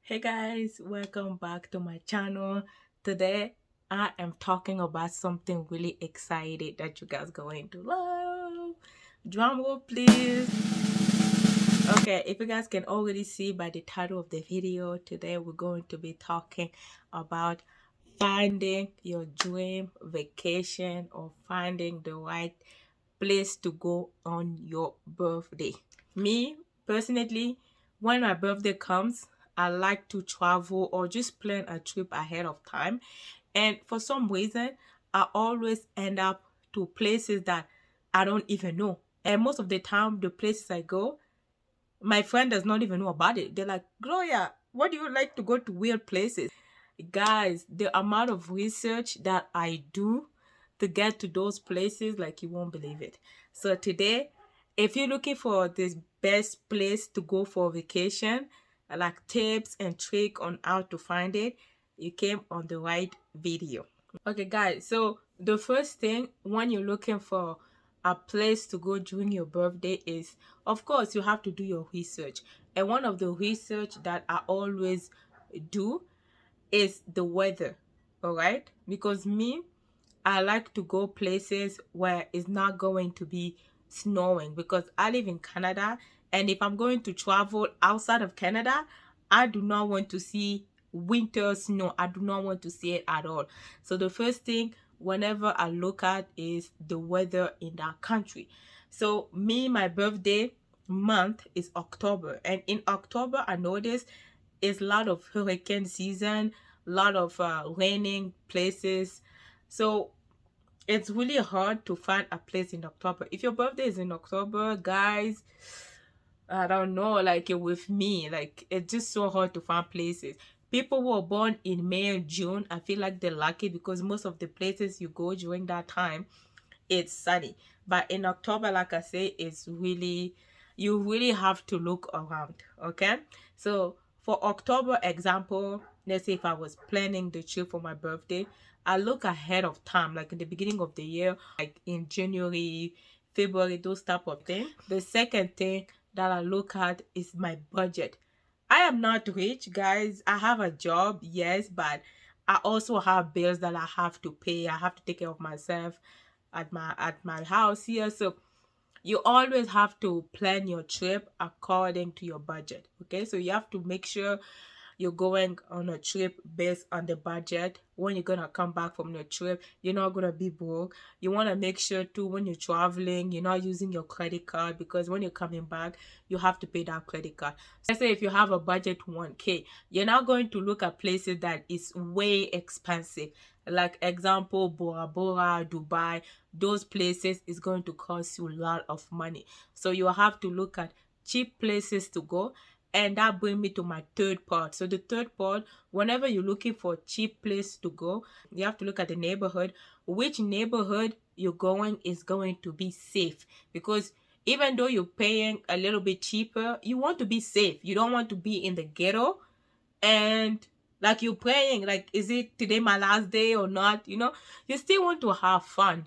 Hey guys, welcome back to my channel. Today I am talking about something really exciting that you guys going to love. Drum roll please. Okay, if you guys can already see by the title of the video, today we're going to be talking about finding your dream vacation or finding the right place to go on your birthday. Me personally, when my birthday comes, I like to travel or just plan a trip ahead of time. And for some reason, I always end up to places that I don't even know. And most of the time, the places I go, my friend does not even know about it. They're like, Gloria, what do you like to go to weird places? Guys, the amount of research that I do to get to those places, like you won't believe it. So today, if you're looking for this best place to go for vacation, like tips and trick on how to find it, you came on the right video. Okay guys, so the first thing when you're looking for a place to go during your birthday is, of course, you have to do your research. And one of the research that I always do is the weather. All right, because me, I like to go places where it's not going to be snowing, because I live in Canada, and if I'm going to travel outside of Canada, I do not want to see winter snow. I do not want to see it at all. So the first thing whenever I look at is the weather in that country. So me, my birthday month is October, and in October I notice it's a lot of hurricane season, a lot of raining places. So it's really hard to find a place in October. If your birthday is in October, guys, I don't know, like with me, like it's just so hard to find places. People who are born in May and June, I feel like they're lucky because most of the places you go during that time, it's sunny. But in October, like I say, it's really, you really have to look around. Okay, so for October example, let's say if I was planning the trip for my birthday, I look ahead of time, like in the beginning of the year, like in January, February, those type of things. The second thing that I look at is my budget. I am not rich, guys. I have a job, yes, but I also have bills that I have to pay. I have to take care of myself at my house here. So you always have to plan your trip according to your budget. Okay, so you have to make sure you're going on a trip based on the budget. When you're gonna come back from the trip, you're not gonna be broke. You want to make sure too, when you're traveling, you're not using your credit card, because when you're coming back, you have to pay that credit card. So let's say if you have a budget 1K, you're not going to look at places that is way expensive. Like example, Bora Bora, Dubai, those places is going to cost you a lot of money. So you have to look at cheap places to go. And that brings me to my third part. So the third part, whenever you're looking for a cheap place to go, you have to look at the neighborhood. Which neighborhood you're going is going to be safe, because even though you're paying a little bit cheaper, you want to be safe. You don't want to be in the ghetto and like you're praying, like, is it today my last day or not? You still want to have fun.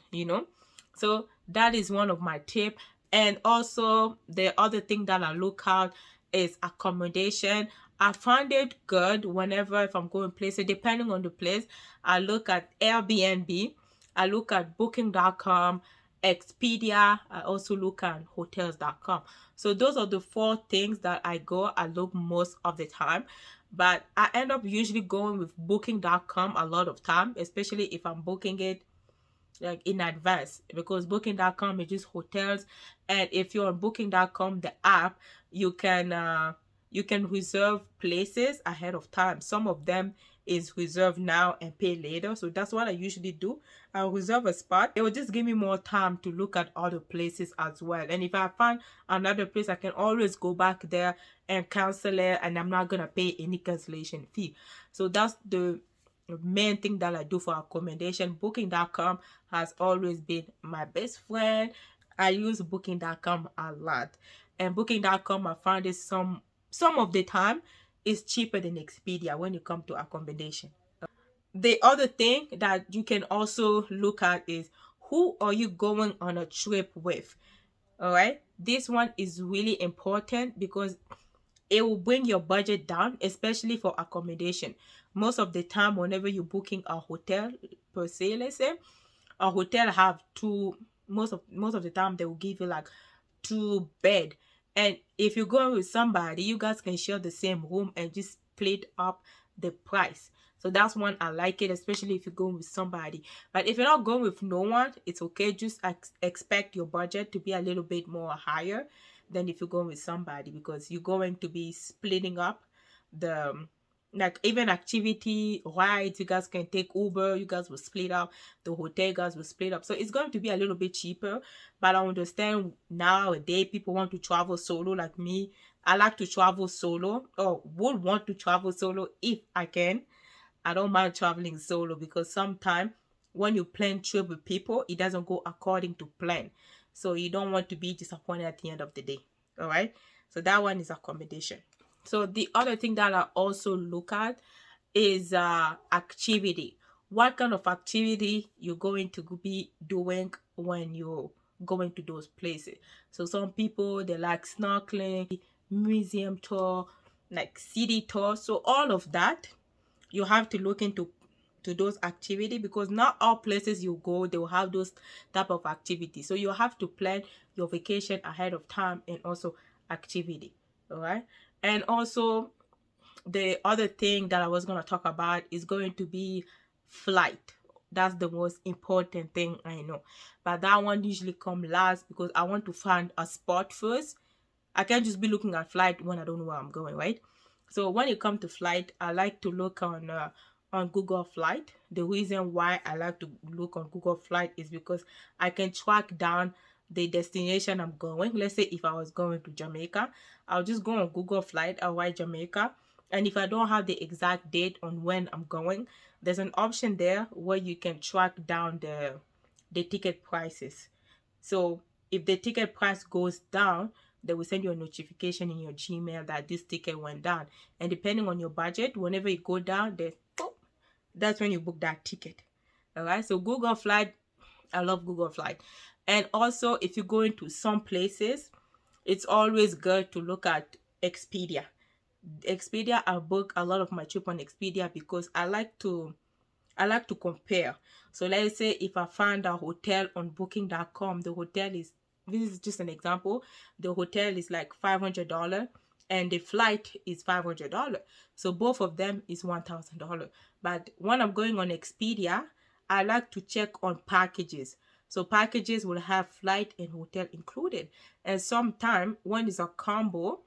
So that is one of my tips. And also the other thing that I look out is accommodation. I find it good whenever, if I'm going places, depending on the place, I look at Airbnb, I look at booking.com, Expedia, I also look at hotels.com. So those are the four things that I look most of the time. But I end up usually going with booking.com a lot of time, especially if I'm booking it like in advance, because booking.com is just hotels. And if you're on booking.com, the app, you can reserve places ahead of time. Some of them is reserve now and pay later, so that's what I usually do. I'll reserve a spot. It will just give me more time to look at other places as well, and if I find another place, I can always go back there and cancel it, and I'm not gonna pay any cancellation fee. So that's the main thing that I do for accommodation. Booking.com has always been my best friend. I use booking.com a lot, and booking.com, I find it some of the time is cheaper than Expedia when you come to accommodation. The other thing that you can also look at is, who are you going on a trip with? All right, this one is really important, because it will bring your budget down, especially for accommodation. Most of the time, whenever you're booking a hotel per se, let's say, a hotel have two, most of the time they will give you like two bed. And if you're going with somebody, you guys can share the same room and just split up the price. So that's one I like it, especially if you're going with somebody. But if you're not going with no one, it's okay. Just expect your budget to be a little bit more higher than if you're going with somebody, because you're going to be splitting up the, like, even activity rides. You guys can take Uber, you guys will split up. The hotel guys will split up, so it's going to be a little bit cheaper. But I understand nowadays people want to travel solo. Like me, I like to travel solo, or would want to travel solo if I can. I don't mind traveling solo, because sometimes when you plan trip with people, it doesn't go according to plan. So you don't want to be disappointed at the end of the day. All right. So that one is accommodation. So the other thing that I also look at is activity. What kind of activity you're going to be doing when you're going to those places. So some people, they like snorkeling, museum tour, like city tour. So all of that, you have to look into those activity, because not all places you go they will have those type of activity. So you have to plan your vacation ahead of time, and also activity. All right. And also, the other thing that I was going to talk about is going to be flight. That's the most important thing, I know, but that one usually come last, because I want to find a spot first. I can't just be looking at flight when I don't know where I'm going, right? So when it comes to flight, I like to look on Google Flight. The reason why I like to look on Google Flight is because I can track down the destination I'm going. Let's say if I was going to Jamaica, I'll just go on Google Flight, I'll write Jamaica. And if I don't have the exact date on when I'm going, there's an option there where you can track down the ticket prices. So if the ticket price goes down, they will send you a notification in your Gmail that this ticket went down. And depending on your budget, whenever you go down, that's when you book that ticket. All right. So Google Flight, I love Google Flight. And also, if you go into some places, it's always good to look at Expedia. I book a lot of my trip on Expedia, because I like to compare. So let's say if I find a hotel on booking.com, the hotel is, this is just an example, the hotel is like $500 and the flight is $500. So both of them is $1,000. But when I'm going on Expedia, I like to check on packages. So packages will have flight and hotel included. And sometimes when it's a combo,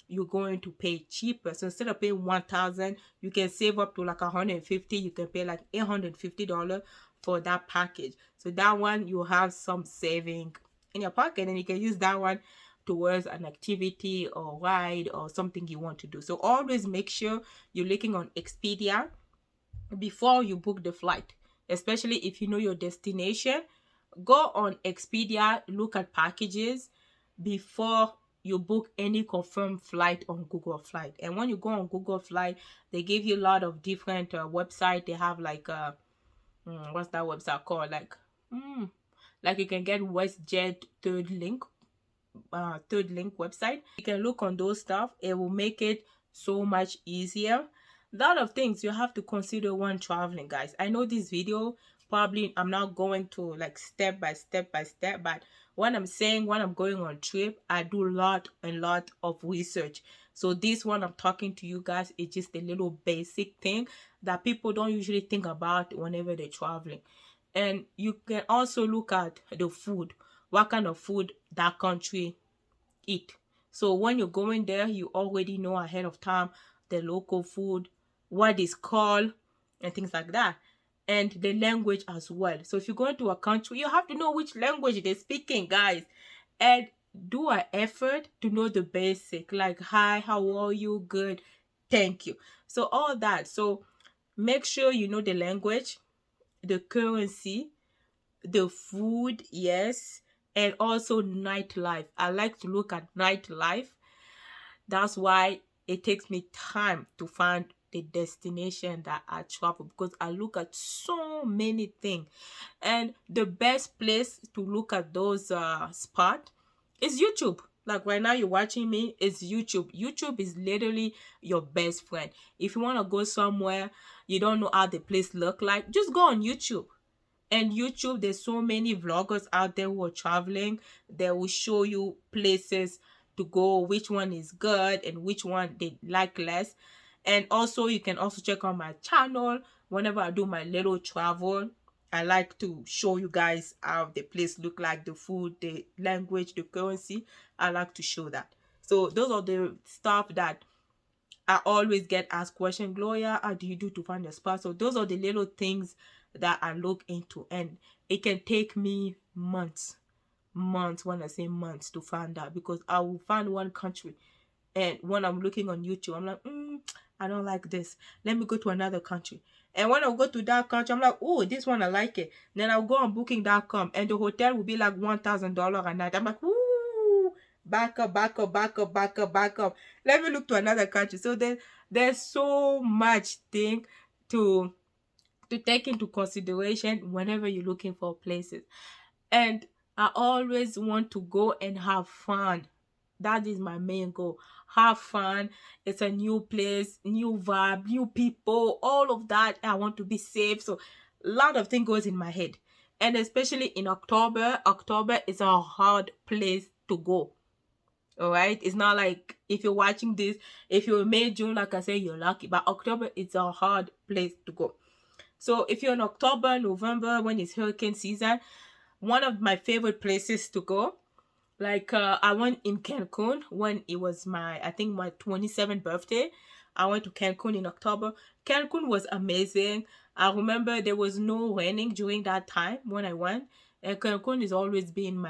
you're going to pay cheaper. So instead of paying 1,000, you can save up to like 150. You can pay like $850 for that package. So that one, you have some saving in your pocket, and you can use that one towards an activity or ride or something you want to do. So always make sure you're looking on Expedia before you book the flight, especially if you know your destination. Go on Expedia, look at packages before you book any confirmed flight on Google Flight. And when you go on Google Flight, they give you a lot of different website. They have like what's that website called? Like you can get WestJet third link website. You can look on those stuff. It will make it so much easier. A lot of things you have to consider when traveling, guys. I know this video probably I'm not going to like step by step, but when I'm saying when I'm going on trip, I do a lot of research. So this one I'm talking to you guys is just a little basic thing that people don't usually think about whenever they're traveling. And you can also look at the food, what kind of food that country eat. So when you're going there, you already know ahead of time the local food, what it's called, and things like that. And the language as well. So if you're going to a country, you have to know which language they're speaking, guys. And do an effort to know the basic, like hi, how are you, good, thank you. So all that. So make sure you know the language, the currency, the food, yes, and also nightlife. I like to look at nightlife. That's why it takes me time to find the destination that I travel, because I look at so many things. And the best place to look at those spots is YouTube. Like right now you're watching me, it's YouTube. YouTube is literally your best friend. If you want to go somewhere, you don't know how the place look like, just go on YouTube. And YouTube, there's so many vloggers out there who are traveling. They will show you places to go, which one is good and which one they like less. And also you can also check on my channel. Whenever I do my little travel, I like to show you guys how the place look like, the food, the language, the currency. I like to show that. So those are the stuff that I always get asked question, Gloria, how do you do to find a spot? So those are the little things that I look into, and it can take me months, when I say months, to find out, because I will find one country, and when I'm looking on YouTube, I'm like, I don't like this. Let me go to another country. And when I go to that country, I'm like, oh, this one I like it. Then I'll go on booking.com, and the hotel will be like $1,000 a night. I'm like, ooh, back up, back up, back up, back up, back up. Let me look to another country. So there's so much thing to take into consideration whenever you're looking for places. And I always want to go and have fun. That is my main goal. Have fun. It's a new place, new vibe, new people, all of that. I want to be safe. So a lot of things goes in my head. And especially in October, October is a hard place to go. All right, it's not like if you're watching this, if you're May, June, like I say, you're lucky. But October is a hard place to go. So if you're in October, November, when it's hurricane season, one of my favorite places to go, like I went in Cancun when it was I think my 27th birthday. I went to Cancun in October. Cancun was amazing. I remember there was no raining during that time when I went. And Cancun has always been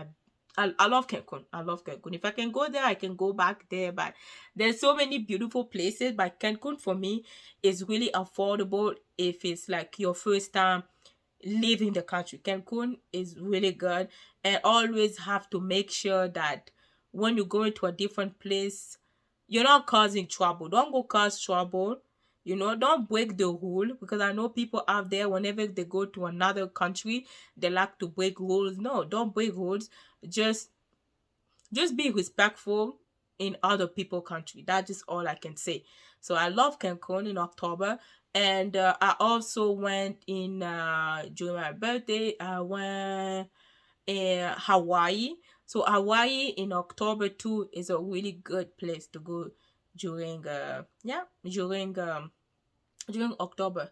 I love Cancun. I love Cancun. If I can go there, I can go back there. But there's so many beautiful places. But Cancun for me is really affordable if it's like your first time leaving the country. Cancun is really good, and always have to make sure that when you go into a different place, you're not causing trouble. Don't go cause trouble. Don't break the rule, because I know people out there, whenever they go to another country, they like to break rules. No, don't break rules. Just be respectful in other people's country. That's just all I can say. So I love Cancun in October. And I also went in during my birthday. I went in Hawaii. So Hawaii in October too is a really good place to go during during October.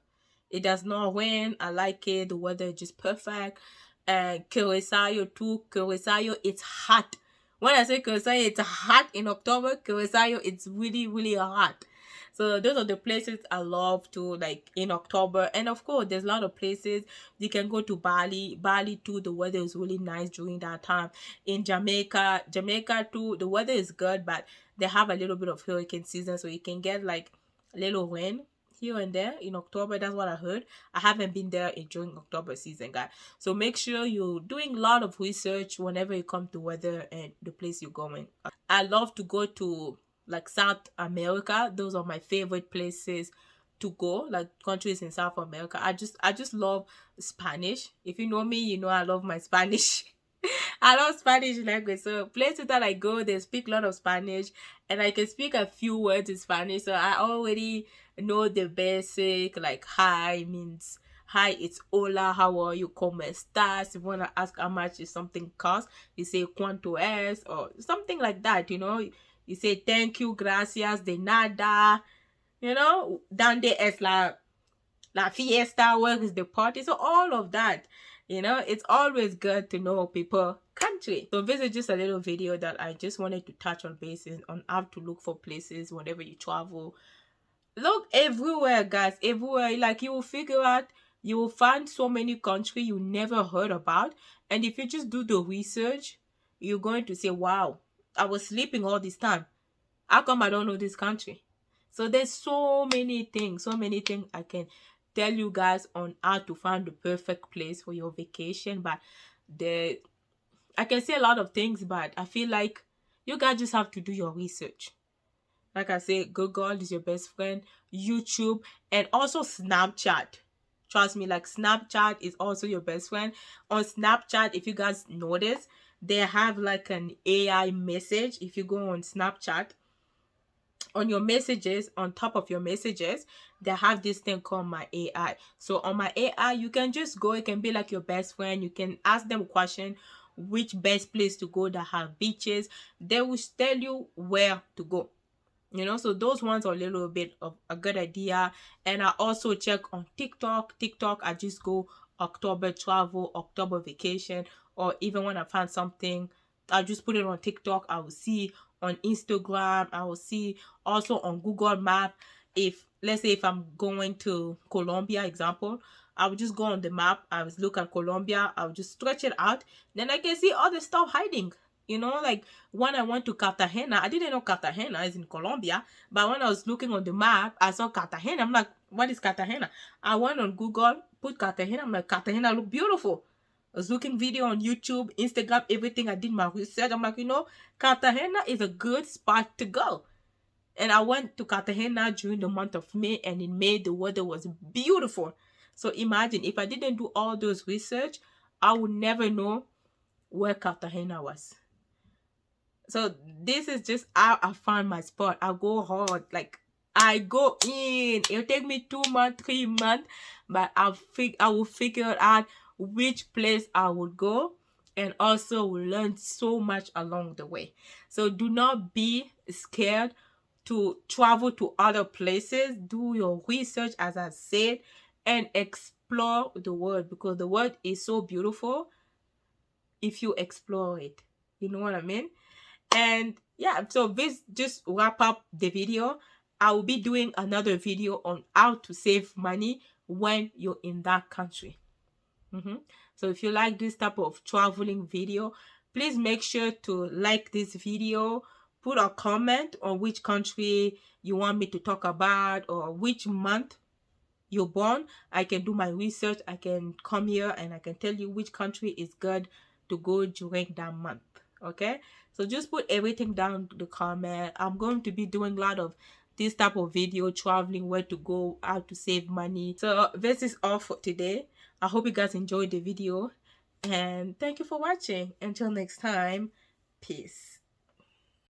It does not rain. I like it. The weather is just perfect. And Curacao too. Curacao, it's hot. When I say Curacao, it's hot in October. Curacao, it's really, really hot. So those are the places I love to, like, in October. And of course, there's a lot of places. You can go to Bali. Bali too, the weather is really nice during that time. In Jamaica too, the weather is good, but they have a little bit of hurricane season, so you can get like a little rain here and there in October. That's what I heard. I haven't been there during October season, guys. So make sure you're doing a lot of research whenever you come to weather and the place you're going. I love to go to like South America. Those are my favorite places to go, like countries in South America. I just love Spanish. If you know me, you know I love my Spanish. I love Spanish language. So places that I go, they speak a lot of Spanish, and I can speak a few words in Spanish. So I already know the basic, like hi means hi, it's hola, how are you, como estás. If you want to ask how much is something cost, you say cuánto es, or something like that, You say thank you, gracias, de nada, donde es la fiesta, where is the party. So all of that, it's always good to know people country. So this is just a little video that I just wanted to touch on basis on how to look for places whenever you travel. Look everywhere, guys, everywhere. Like, you will figure out, you will find so many countries you never heard about. And if you just do the research, you're going to say, wow, I was sleeping all this time. How come I don't know this country? So there's so many things I can tell you guys on how to find the perfect place for your vacation. But I can say a lot of things, but I feel like you guys just have to do your research. Like I say, Google is your best friend, YouTube, and also Snapchat. Trust me, like Snapchat is also your best friend. On Snapchat, if you guys notice, they have like an AI message. If you go on Snapchat, on your messages, on top of your messages, they have this thing called my AI. So on my AI, you can just go, it can be like your best friend. You can ask them a question, which best place to go that have beaches. They will tell you where to go. So those ones are a little bit of a good idea. And I also check on TikTok. I just go October travel, October vacation, or even when I find something, I just put it on TikTok. I will see on Instagram. I will see also on Google Map. If, let's say, if I'm going to Colombia, example, I would just go on the map. I would look at Colombia. I would just stretch it out. Then I can see all the stuff hiding. Like when I went to Cartagena, I didn't know Cartagena is in Colombia, but when I was looking on the map, I saw Cartagena. I'm like, what is Cartagena? I went on Google, put Cartagena. I'm like, Cartagena look beautiful. I was looking video on YouTube, Instagram, everything. I did my research. I'm like, Cartagena is a good spot to go. And I went to Cartagena during the month of May, and in May, the weather was beautiful. So imagine, if I didn't do all those research, I would never know where Cartagena was. So this is just how I find my spot. I go hard, like I go in. It'll take me 2 months, 3 months, but I will figure out which place I would go, and also will learn so much along the way. So do not be scared to travel to other places. Do your research, as I said, and explore the world, because the world is so beautiful if you explore it. You know what I mean? And yeah, so this just wrap up the video. I will be doing another video on how to save money when you're in that country. So if you like this type of traveling video, please make sure to like this video, put a comment on which country you want me to talk about, or which month you're born. I can do my research. I can come here and I can tell you which country is good to go during that month. Okay, so just put everything down in the comment. I'm going to be doing a lot of this type of video, traveling, where to go, how to save money. So this is all for today. I hope you guys enjoyed the video, and thank you for watching. Until next time, peace.